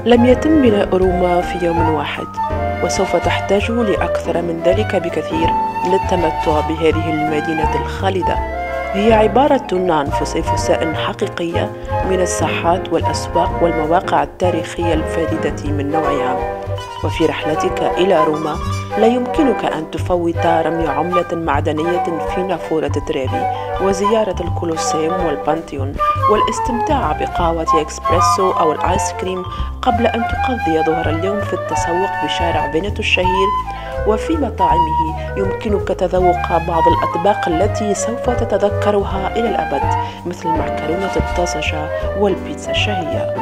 لم يتم بناء روما في يوم واحد، وسوف تحتاج لأكثر من ذلك بكثير للتمتع بهذه المدينة الخالدة. هي عبارة عن فسيفساء حقيقية من الساحات والأسواق والمواقع التاريخية الفريدة من نوعها. وفي رحلتك إلى روما لا يمكنك أن تفوت رمي عملة معدنية في نافورة تريفي وزيارة الكولوسيوم والبانثيون والاستمتاع بقهوة إكسبريسو أو الآيس كريم قبل أن تقضي ظهر اليوم في التسوق بشارع فينيتو الشهير. وفي مطاعمه يمكنك تذوق بعض الأطباق التي سوف تتذكرها إلى الأبد، مثل المعكرونة الطازجة والبيتزا الشهية.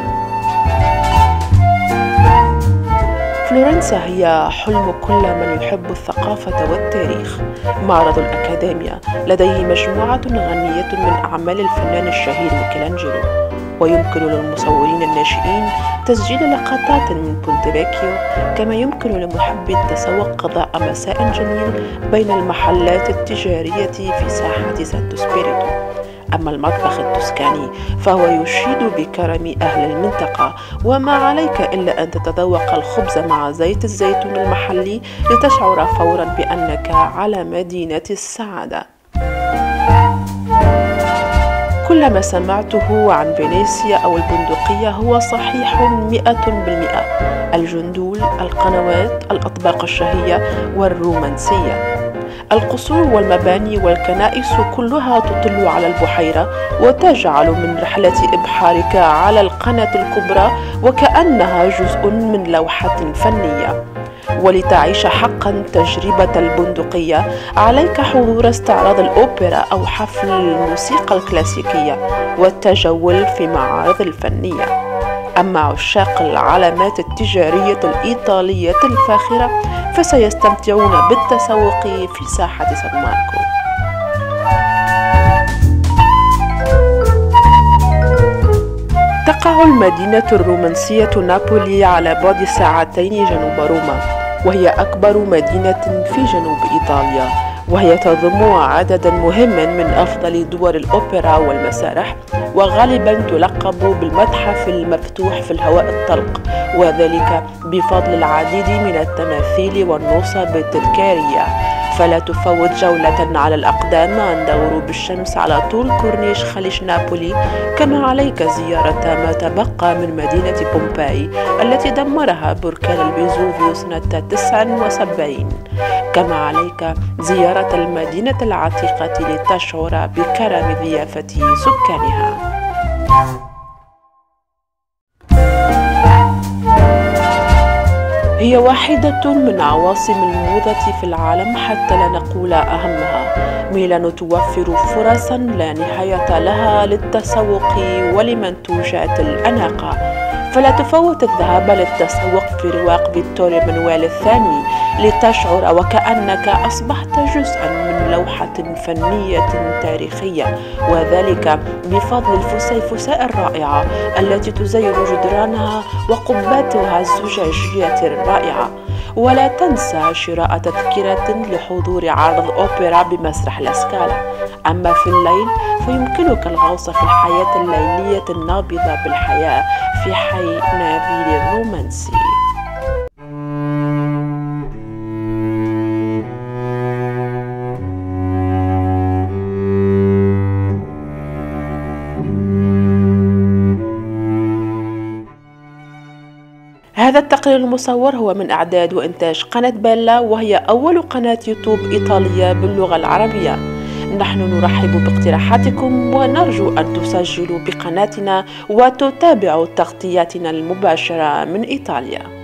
فلورنسا هي حلم كل من يحب الثقافة والتاريخ. معرض الأكاديميا لديه مجموعة غنية من أعمال الفنان الشهير ميكелانجيلو، ويمكن للمصورين الناشئين تسجيل لقطات من بونتيفيكيو، كما يمكن لمحبي التسوق قضاء مساء جميل بين المحلات التجارية في ساحة سانتو سبيريتو. أما المطبخ التوسكاني فهو يشيد بكرم أهل المنطقة، وما عليك إلا أن تتذوق الخبز مع زيت الزيتون المحلي لتشعر فورا بأنك على مدينة السعادة. كل ما سمعته عن فينيسيا أو البندقية هو صحيح 100%. الجندول، القنوات، الأطباق الشهية والرومانسية، القصور والمباني والكنائس كلها تطل على البحيرة وتجعل من رحلة إبحارك على القناة الكبرى وكأنها جزء من لوحة فنية. ولتعيش حقا تجربة البندقية عليك حضور استعراض الأوبرا أو حفل الموسيقى الكلاسيكية والتجول في معارض الفنية. أما عشاق العلامات التجارية الإيطالية الفاخرة فسيستمتعون بالتسوق في ساحة سان ماركو. تقع المدينة الرومانسية نابولي على بعد ساعتين جنوب روما، وهي أكبر مدينة في جنوب إيطاليا، وهي تضم عددا مهما من أفضل دور الأوبرا والمسارح، وغالبا تلقب بالمتحف المفتوح في الهواء الطلق، وذلك بفضل العديد من التماثيل والنصب التذكارية. فلا تفوت جولة على الأقدام عند غروب الشمس على طول كورنيش خليج نابولي، كما عليك زيارة ما تبقى من مدينة بومباي التي دمرها بركان الفيزوفيو سنة 79، كما عليك زيارة المدينة العتيقة لتشعر بكرم ضيافة سكانها. هي واحدة من عواصم الموضة في العالم حتى لا نقول أهمها. ميلان توفر فرصا لا نهاية لها للتسوق ولمنتوجات الأناقة، فلا تفوت الذهاب للتسوق في رواق فيتوري مانويل الثاني لتشعر وكأنك أصبحت جزءا من لوحة فنية تاريخية، وذلك بفضل الفسيفساء الرائعة التي تزين جدرانها وقباتها الزجاجية الرائعة. ولا تنسى شراء تذكرة لحضور عرض أوبرا بمسرح لاسكالا. أما في الليل فيمكنك الغوص في الحياة الليلية النابضة بالحياة في حي نافيل الرومانسي. هذا التقرير المصور هو من إعداد وإنتاج قناة بيلا، وهي أول قناة يوتيوب إيطالية باللغة العربية. نحن نرحب باقتراحاتكم ونرجو أن تسجلوا بقناتنا وتتابعوا تغطياتنا المباشرة من إيطاليا.